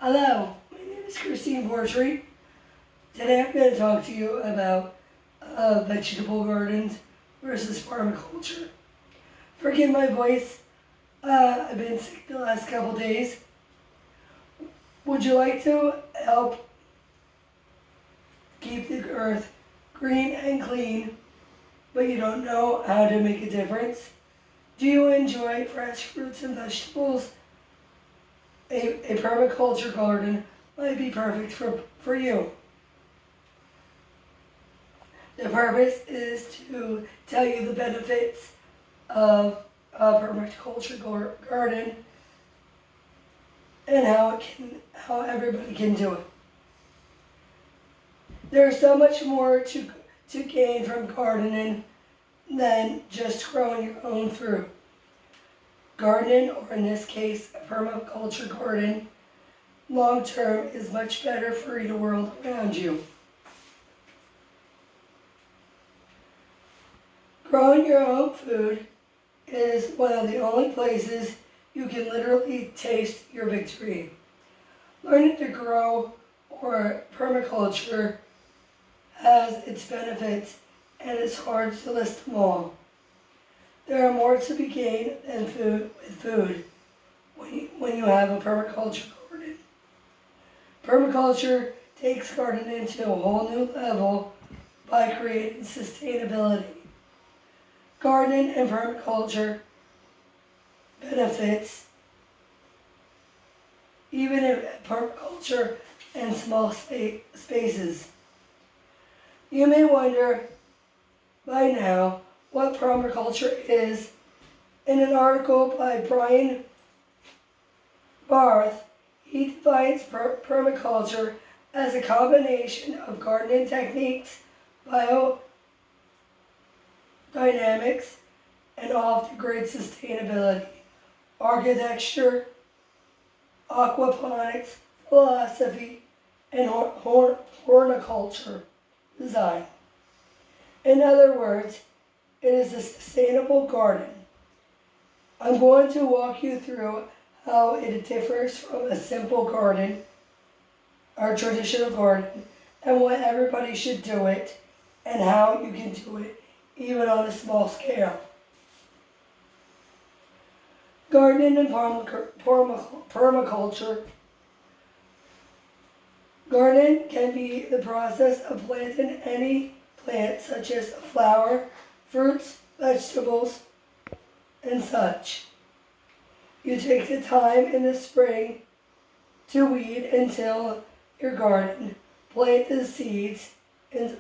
Hello, my name is Christine Portry. Today I'm going to talk to you about vegetable gardens versus permaculture. Forgive my voice, I've been sick the last couple days. Would you like to help keep the earth green and clean, but you don't know how to make a difference? Do you enjoy fresh fruits and vegetables? A permaculture garden might be perfect for you. The purpose is to tell you the benefits of a permaculture garden and how everybody can do it. There's so much more to gain from gardening than just growing your own fruit. Gardening, or in this case, a permaculture garden, long term is much better for the world around you. Growing your own food is one of the only places you can literally taste your victory. Learning to grow or permaculture has its benefits, and it's hard to list them all. There are more to be gained than food when you have a permaculture garden. Permaculture takes gardening to a whole new level by creating sustainability. Gardening and permaculture benefits even if permaculture in small spaces. You may wonder by now what permaculture is. In an article by Brian Barth, he defines permaculture as a combination of gardening techniques, biodynamics, and off-the-grid sustainability, architecture, aquaponics, philosophy, and horticulture design. In other words, it is a sustainable garden. I'm going to walk you through how it differs from a simple garden, our traditional garden, and why everybody should do it, and how you can do it even on a small scale. Gardening and permaculture. Gardening can be the process of planting any plant, such as a flower, fruits, vegetables, and such. You take the time in the spring to weed and till your garden, plant the seeds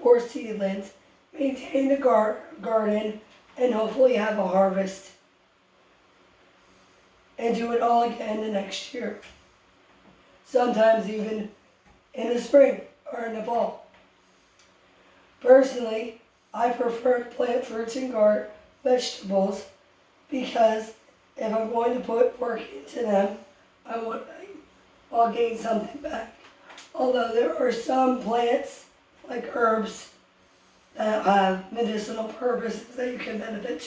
or seedlings, maintain the garden, and hopefully have a harvest. And do it all again the next year. Sometimes even in the spring or in the fall. Personally, I prefer to plant fruits and vegetables because if I'm going to put work into them, I'll gain something back. Although there are some plants, like herbs, that have medicinal purposes that you can benefit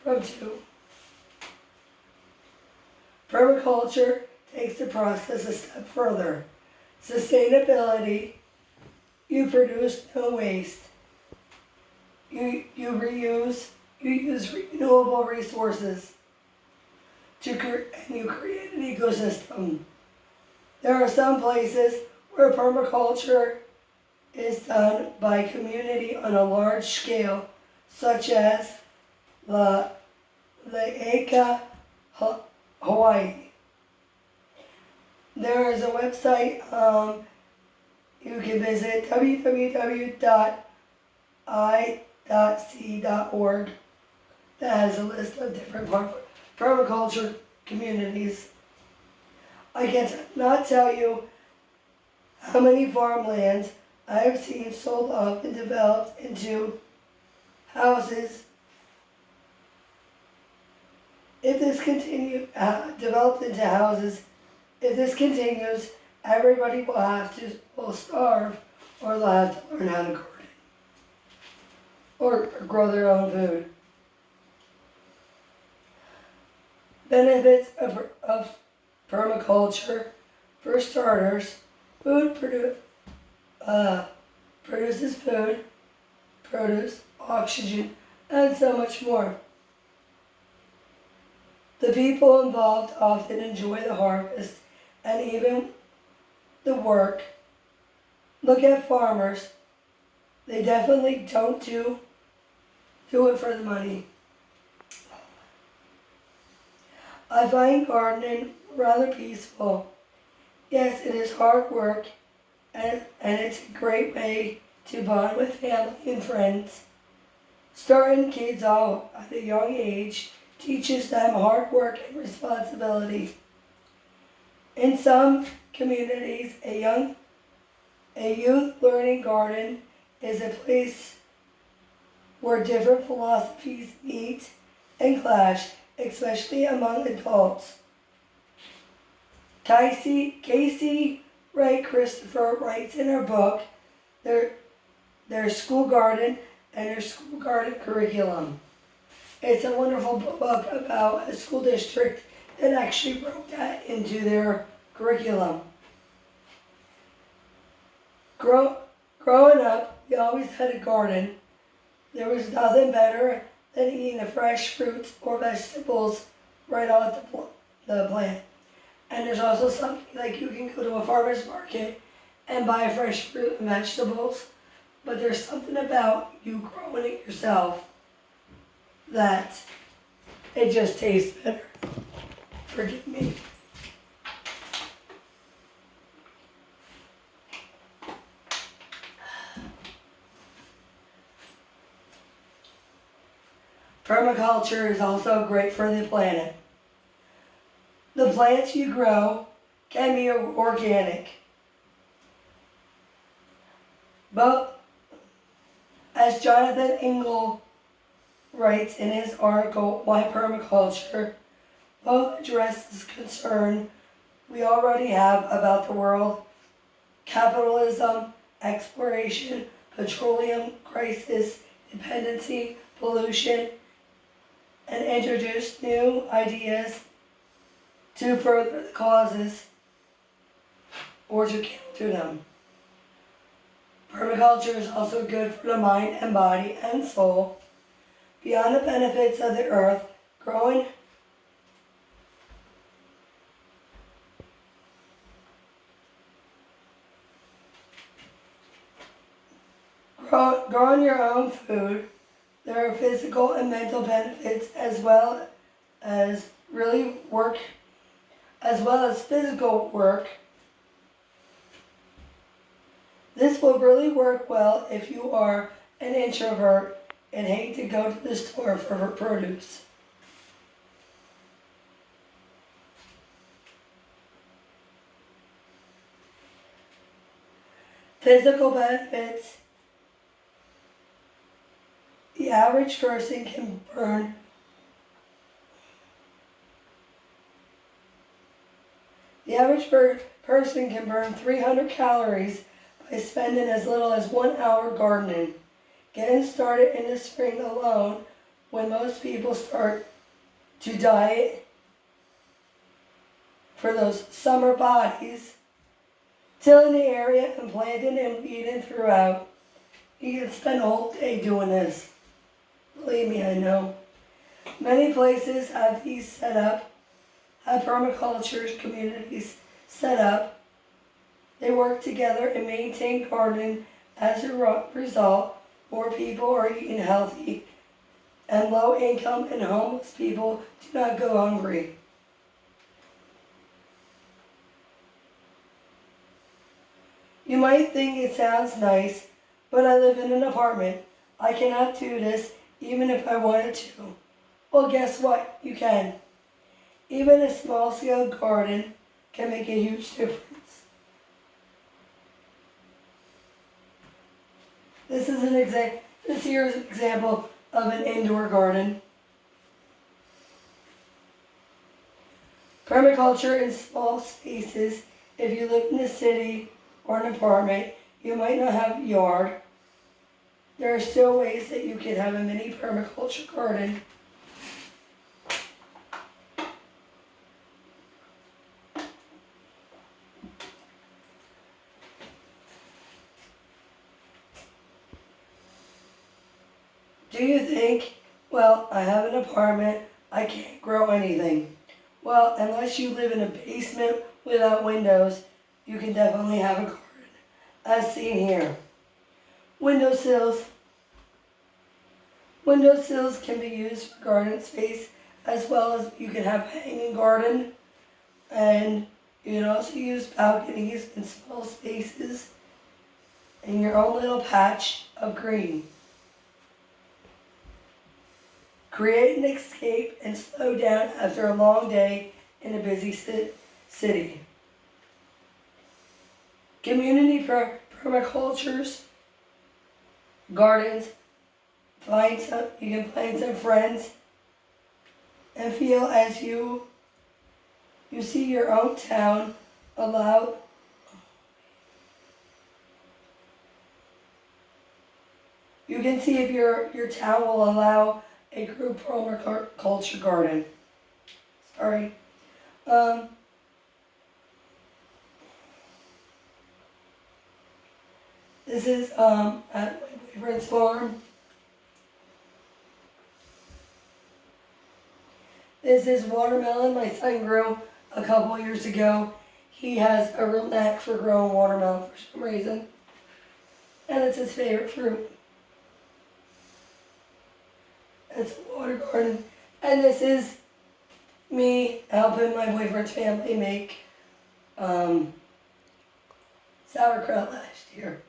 from too. Permaculture takes the process a step further. Sustainability, you produce no waste. You use renewable resources and you create an ecosystem. There are some places where permaculture is done by community on a large scale, such as La'aka, Hawaii. There is a website you can visit, www.i.c.org, that has a list of different permaculture communities. I cannot tell you how many farmlands I have seen sold off and developed into houses. If this continues, everybody will starve, or they'll have to learn how to garden or grow their own food. Benefits of permaculture For starters, produces food, produce, oxygen, and so much more. The people involved often enjoy the harvest and even the work. Look at farmers. They definitely don't do it for the money. I find gardening rather peaceful. Yes, it is hard work and it's a great way to bond with family and friends. Starting kids off at a young age teaches them hard work and responsibility. In some communities, a youth learning garden is a place where different philosophies meet and clash, especially among adults. Casey Ray Christopher writes in her book, their school garden and their school garden curriculum. It's a wonderful book about a school district that actually wrote that into their curriculum. Growing up, we always had a garden. There was nothing better than eating the fresh fruits or vegetables right off the plant. And there's also something like you can go to a farmer's market and buy fresh fruit and vegetables, but there's something about you growing it yourself that it just tastes better. Forgive me. Permaculture is also great for the planet. The plants you grow can be organic, but as Jonathan Engel writes in his article, Why Permaculture, both addresses concern we already have about the world, capitalism, exploration, petroleum crisis, dependency, pollution, and introduce new ideas to further the causes or to counter them. Permaculture is also good for the mind and body and soul. Beyond the benefits of the earth, growing your own food, there are physical and mental benefits as well as physical work. This will really work well if you are an introvert and hate to go to the store for produce. Physical benefits. The average person can burn 300 calories by spending as little as 1 hour gardening. Getting started in the spring alone, when most people start to diet for those summer bodies, tilling the area and planting and weeding throughout. You can spend a whole day doing this. Believe me, I know. Many places have these set up, have permaculture communities set up. They work together and maintain gardening. As a result, more people are eating healthy, and low income and homeless people do not go hungry. You might think it sounds nice, but I live in an apartment. I cannot do this even if I wanted to. Well, guess what? You can. Even a small-scale garden can make a huge difference. This here is an example of an indoor garden. Permaculture in small spaces. If you live in a city or an apartment, you might not have a yard. There are still ways that you can have a mini permaculture garden. Do you think, well, I have an apartment, I can't grow anything? Well, unless you live in a basement without windows, you can definitely have a garden, as seen here. Windowsills. Windowsills can be used for garden space as well as you can have a hanging garden, and you can also use balconies and small spaces in your own little patch of green. Create an escape and slow down after a long day in a busy city. Community permacultures, gardens, you can find some friends and feel as you see your own town allow. You can see if your town will allow a group permaculture garden. Sorry. This is at my boyfriend's farm. This is watermelon my son grew a couple years ago. He has a real knack for growing watermelon for some reason. And it's his favorite fruit. It's a water garden. And this is me helping my boyfriend's family make sauerkraut last year.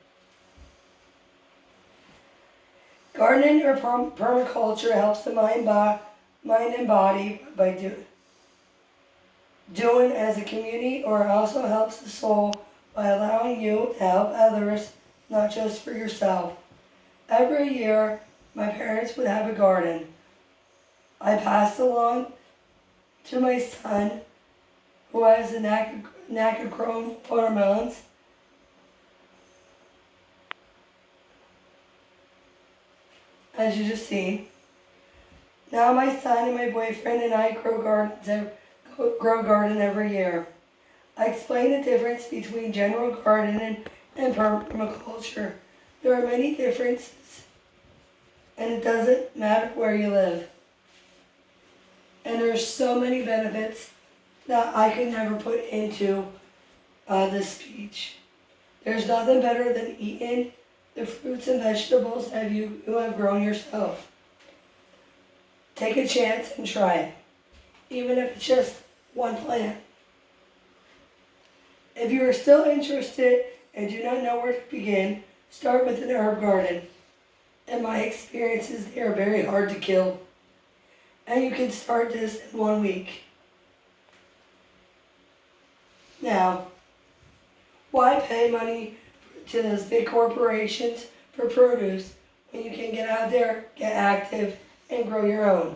Gardening or permaculture helps the mind and body by doing as a community, or it also helps the soul by allowing you to help others, not just for yourself. Every year, my parents would have a garden. I passed along to my son, who has a knack of growing watermelons. As you just seen. Now my son and my boyfriend and I grow garden every year. I explain the difference between general gardening and permaculture. There are many differences, and it doesn't matter where you live. And there's so many benefits that I could never put into this speech. There's nothing better than eating the fruits and vegetables that you have grown yourself. Take a chance and try it, even if it's just one plant. If you are still interested and do not know where to begin, start with an herb garden. In my experiences, they are very hard to kill. And you can start this in 1 week. Now, why pay money to those big corporations for produce when you can get out there, get active, and grow your own?